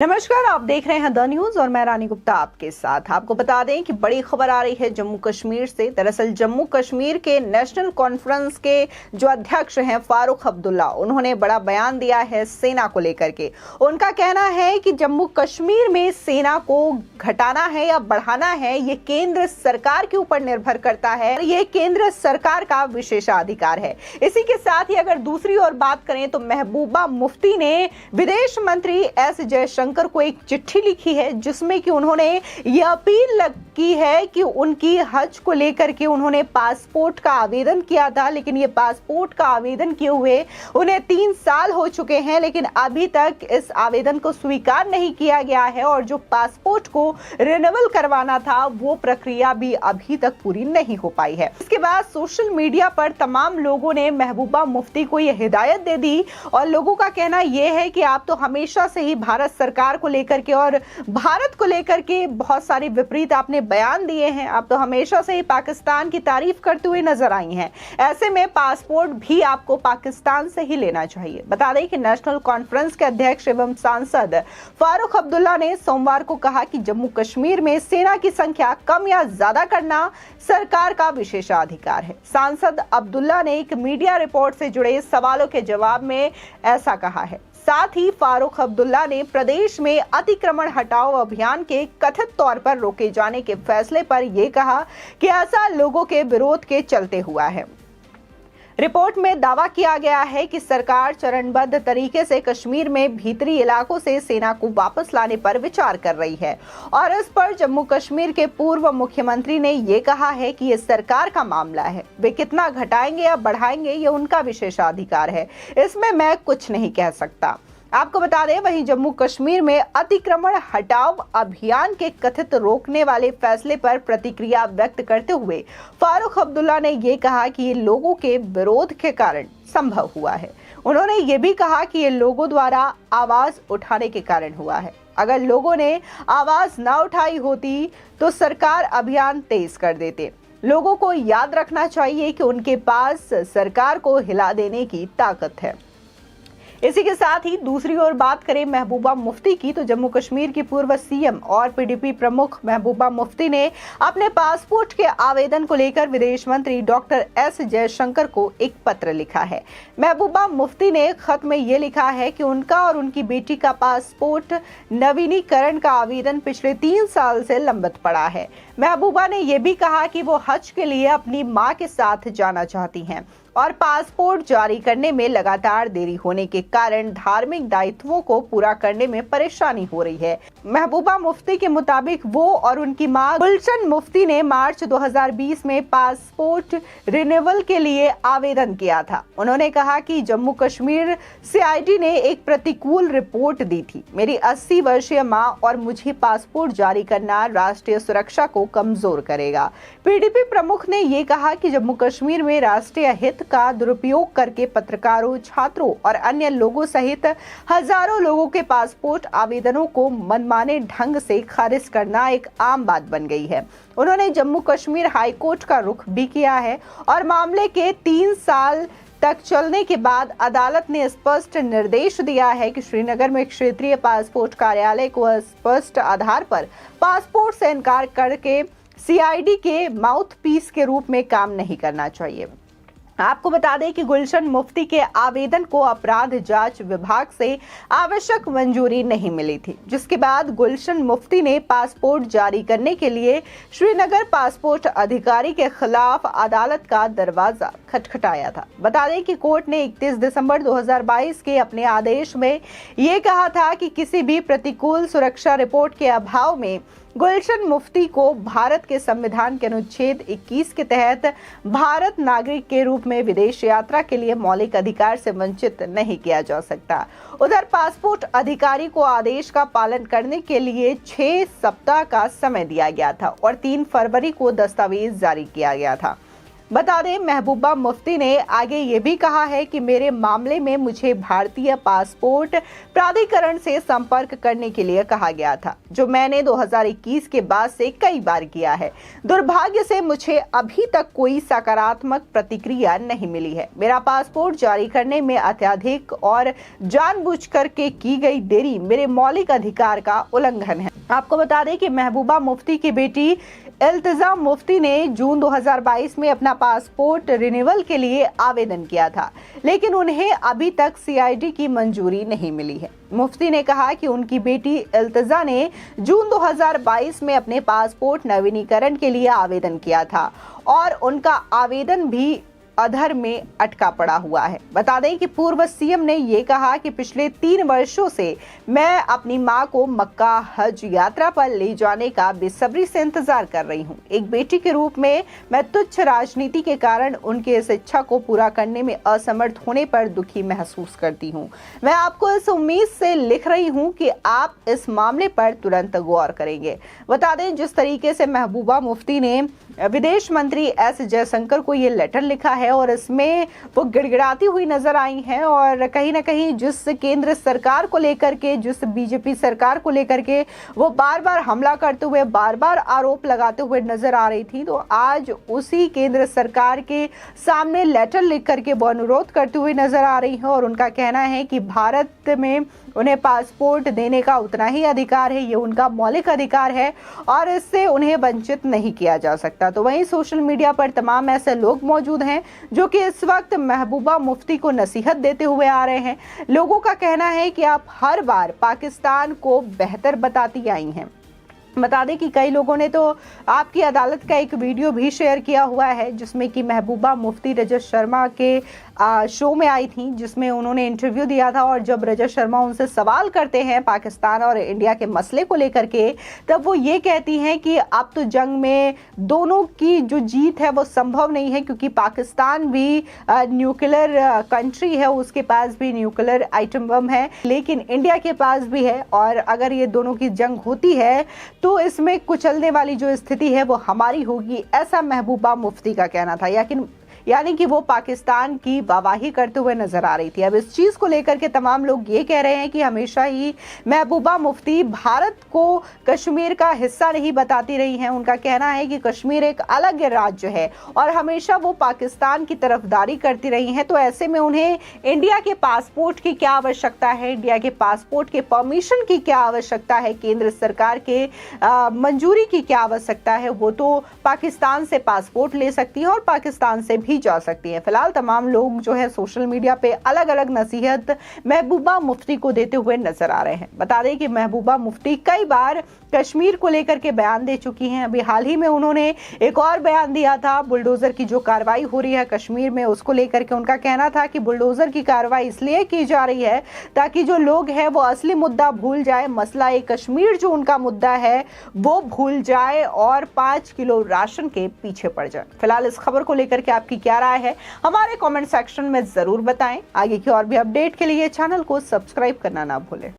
नमस्कार, आप देख रहे हैं द न्यूज और मैं रानी गुप्ता आपके साथ। आपको बता दें कि बड़ी खबर आ रही है जम्मू कश्मीर से। दरअसल जम्मू कश्मीर के नेशनल कॉन्फ्रेंस के जो अध्यक्ष हैं फारूक अब्दुल्ला, उन्होंने बड़ा बयान दिया है सेना को लेकर के। उनका कहना है कि जम्मू कश्मीर में सेना को घटाना है या बढ़ाना है, ये केंद्र सरकार के ऊपर निर्भर करता है। ये केंद्र सरकार का विशेषाधिकार है। इसी के साथ ही अगर दूसरी ओर बात करें तो महबूबा मुफ्ती ने विदेश मंत्री एस जयशंकर को एक चिट्ठी लिखी है, जिसमें कि उन्होंने ये अपील की है कि उनकी हज को लेकर के उन्होंने पासपोर्ट का आवेदन किया था, लेकिन ये पासपोर्ट का आवेदन किए हुए उन्हें 3 साल हो चुके हैं, लेकिन अभी तक इस आवेदन को स्वीकार नहीं किया गया है और जो पासपोर्ट को रिन्यूअल करवाना था वो प्रक्रिया भी अभी तक पूरी नहीं हो पाई है। इसके बाद सोशल मीडिया पर तमाम लोगों ने महबूबा मुफ्ती को यह हिदायत दे दी और लोगों का कहना यह है कि आप तो हमेशा से ही भारत सरकार को लेकर के और भारत को लेकर के बहुत सारे विपरीत आपने बयान दिए हैं। आप तो हमेशा से ही पाकिस्तान की तारीफ करते हुए नजर आई हैं। ऐसे में पासपोर्ट भी आपको पाकिस्तान से ही लेना चाहिए। बता दें कि नेशनल कॉन्फ्रेंस के अध्यक्ष एवं सांसद फारूक अब्दुल्ला ने सोमवार को कहा कि जम्मू कश्मीर में सेना की संख्या कम या ज्यादा करना सरकार का विशेषाधिकार है। सांसद अब्दुल्ला ने एक मीडिया रिपोर्ट से जुड़े सवालों के जवाब में ऐसा कहा है। साथ ही फारूक अब्दुल्ला ने प्रदेश में अतिक्रमण हटाओ अभियान के कथित तौर पर रोके जाने के फैसले पर यह कहा कि ऐसा लोगों के विरोध के चलते हुआ है। रिपोर्ट में दावा किया गया है कि सरकार चरणबद्ध तरीके से कश्मीर में भीतरी इलाकों से सेना को वापस लाने पर विचार कर रही है और इस पर जम्मू कश्मीर के पूर्व मुख्यमंत्री ने ये कहा है कि ये सरकार का मामला है। वे कितना घटाएंगे या बढ़ाएंगे ये उनका विशेषाधिकार है, इसमें मैं कुछ नहीं कह सकता। आपको बता दें, वहीं जम्मू कश्मीर में अतिक्रमण हटाओ अभियान के कथित रोकने वाले फैसले पर प्रतिक्रिया व्यक्त करते हुए फारूक अब्दुल्ला ने यह कहा कि ये लोगों के विरोध के कारण संभव हुआ है। उन्होंने ये भी कहा कि ये लोगों द्वारा आवाज उठाने के कारण हुआ है। अगर लोगों ने आवाज ना उठाई होती तो सरकार अभियान तेज कर देते। लोगों को याद रखना चाहिए कि उनके पास सरकार को हिला देने की ताकत है। इसी के साथ ही दूसरी ओर बात करें महबूबा मुफ्ती की, तो जम्मू कश्मीर की पूर्व सीएम और पीडीपी प्रमुख महबूबा मुफ्ती ने अपने पासपोर्ट के आवेदन को लेकर विदेश मंत्री डॉक्टर एस जयशंकर को एक पत्र लिखा है। महबूबा मुफ्ती ने खत में ये लिखा है कि उनका और उनकी बेटी का पासपोर्ट नवीनीकरण का आवेदन पिछले 3 साल से लंबित पड़ा है। महबूबा ने यह भी कहा कि वो हज के लिए अपनी मां के साथ जाना चाहती हैं और पासपोर्ट जारी करने में लगातार देरी होने के कारण धार्मिक दायित्वों को पूरा करने में परेशानी हो रही है। महबूबा मुफ्ती के मुताबिक वो और उनकी मां गुलशन मुफ्ती ने मार्च 2020 में पासपोर्ट रिन्यूअल के लिए आवेदन किया था। उन्होंने कहा कि जम्मू कश्मीर सीआईडी ने एक प्रतिकूल रिपोर्ट दी थी। मेरी 80 वर्षीय मां और मुझे पासपोर्ट जारी करना राष्ट्रीय सुरक्षा को कमजोर करेगा। पीडीपी प्रमुख ने ये कहा कि जम्मू कश्मीर में राष्ट्रीय हित का दुरुपयोग करके पत्रकारों, छात्रों और अन्य लोगों सहित हजारों लोगों के पासपोर्ट आवेदनों को मनमाने ढंग से खारिज करना एक आम बात बन गई है। उन्होंने जम्मू कश्मीर हाई कोर्ट का रुख भी किया है और मामले के 3 साल तक चलने के बाद अदालत ने स्पष्ट निर्देश दिया है कि श्रीनगर में क्षेत्रीय पासपोर्ट कार्यालय को स्पष्ट आधार पर पासपोर्ट से इनकार करके सीआईडी के माउथपीस के रूप में काम नहीं करना चाहिए। आपको बता दें कि गुलशन मुफ्ती के आवेदन को अपराध जांच विभाग से आवश्यक मंजूरी नहीं मिली थी, जिसके बाद गुलशन मुफ्ती ने पासपोर्ट जारी करने के लिए श्रीनगर पासपोर्ट अधिकारी के खिलाफ अदालत का दरवाजा खटखटाया था। बता दें कि कोर्ट ने 31 दिसंबर 2022 के अपने आदेश में ये कहा था कि किसी भी प्रतिकूल सुरक्षा रिपोर्ट के अभाव में गुलशन मुफ्ती को भारत के संविधान के अनुच्छेद 21 के तहत भारत नागरिक के रूप में विदेश यात्रा के लिए मौलिक अधिकार से वंचित नहीं किया जा सकता। उधर पासपोर्ट अधिकारी को आदेश का पालन करने के लिए 6 सप्ताह का समय दिया गया था और 3 फरवरी को दस्तावेज जारी किया गया था। बता दें, महबूबा मुफ्ती ने आगे ये भी कहा है कि मेरे मामले में मुझे भारतीय पासपोर्ट प्राधिकरण से संपर्क करने के लिए कहा गया था, जो मैंने 2021 के बाद से कई बार किया है। दुर्भाग्य से मुझे अभी तक कोई सकारात्मक प्रतिक्रिया नहीं मिली है। मेरा पासपोर्ट जारी करने में अत्यधिक और जानबूझकर के की गई देरी मेरे मौलिक अधिकार का उल्लंघन है। आपको बता दें कि महबूबा मुफ्ती की बेटी इल्तिजा मुफ्ती ने जून 2022 में अपना पासपोर्ट रिन्यूअल के लिए आवेदन किया था, लेकिन उन्हें अभी तक सीआईडी की मंजूरी नहीं मिली है। मुफ्ती ने कहा कि उनकी बेटी इल्तिजा ने जून 2022 में अपने पासपोर्ट नवीनीकरण के लिए आवेदन किया था और उनका आवेदन भी अधर में अटका पड़ा हुआ है। बता दें कि पूर्व सीएम ने ये कहा कि पिछले 3 वर्षों से मैं अपनी मां को मक्का हज यात्रा पर ले जाने का बेसब्री से इंतजार कर रही हूं। एक बेटी के रूप में मैं तुच्छ राजनीति के कारण उनकी इस इच्छा को पूरा करने में असमर्थ होने पर दुखी महसूस करती हूं। मैं आपको इस उम्मीद से लिख रही हूं कि आप इस मामले पर तुरंत गौर करेंगे। बता दें, जिस तरीके से महबूबा मुफ्ती ने विदेश मंत्री एस जयशंकर को ये लेटर लिखा है और इसमें वो गिड़गिड़ाती हुई नजर आई हैं और कहीं ना कहीं जिस केंद्र सरकार को लेकर के, जिस बीजेपी सरकार को लेकर के वो बार बार हमला करते हुए, बार बार आरोप लगाते हुए नजर आ रही थी, तो आज उसी केंद्र सरकार के सामने लेटर लिख करके वो अनुरोध करते हुए नजर आ रही है और उनका कहना है कि भारत में उन्हें पासपोर्ट देने का उतना ही अधिकार है, ये उनका मौलिक अधिकार है और इससे उन्हें वंचित नहीं किया जा सकता। तो वहीं सोशल मीडिया पर तमाम ऐसे लोग मौजूद हैं जो कि इस वक्त महबूबा मुफ्ती को नसीहत देते हुए आ रहे हैं। लोगों का कहना है कि आप हर बार पाकिस्तान को बेहतर बताती आई हैं। बता दें कि कई लोगों ने तो आपकी अदालत का एक वीडियो भी शेयर किया हुआ है जिसमें कि महबूबा मुफ्ती रजत शर्मा के शो में आई थी, जिसमें उन्होंने इंटरव्यू दिया था और जब रजत शर्मा उनसे सवाल करते हैं पाकिस्तान और इंडिया के मसले को लेकर के, तब वो ये कहती हैं कि अब तो जंग में दोनों की जो जीत है वो संभव नहीं है, क्योंकि पाकिस्तान भी न्यूक्लियर कंट्री है, उसके पास भी न्यूक्लियर आइटम बम है, लेकिन इंडिया के पास भी है और अगर ये दोनों की जंग होती है तो इसमें कुचलने वाली जो स्थिति है वो हमारी होगी, ऐसा महबूबा मुफ्ती का कहना था। यानी कि वो पाकिस्तान की वाहवाही करते हुए नजर आ रही थी। अब इस चीज को लेकर के तमाम लोग ये कह रहे हैं कि हमेशा ही महबूबा मुफ्ती भारत को कश्मीर का हिस्सा नहीं बताती रही हैं। उनका कहना है कि कश्मीर एक अलग राज्य है और हमेशा वो पाकिस्तान की तरफदारी करती रही हैं। तो ऐसे में उन्हें इंडिया के पासपोर्ट की क्या आवश्यकता है, इंडिया के पासपोर्ट के परमिशन की क्या आवश्यकता है, केंद्र सरकार के मंजूरी की क्या आवश्यकता है, वो तो पाकिस्तान से पासपोर्ट ले सकती है और पाकिस्तान से भी जा सकती है। फिलहाल तमाम लोग जो है सोशल मीडिया पे अलग अलग नसीहत महबूबा मुफ्ती को देते हुए नजर आ रहे हैं। बता दें कि महबूबा मुफ्ती कई बार कश्मीर को लेकर के बयान दे चुकी हैं। अभी हाल ही में उन्होंने एक और बयान दिया था, बुलडोजर की जो कार्रवाई हो रही है कश्मीर में उसको लेकर के उनका कहना था कि बुलडोजर की कार्रवाई इसलिए की जा रही है ताकि जो लोग हैं वो असली मुद्दा भूल जाए, मसला एक कश्मीर जो उनका मुद्दा है वो भूल जाए और 5 किलो राशन के पीछे पड़ जाए। फिलहाल इस खबर को लेकर के आपकी क्या राय है हमारे कमेंट सेक्शन में जरूर बताएं। आगे की और भी अपडेट के लिए चैनल को सब्सक्राइब करना ना भूलें।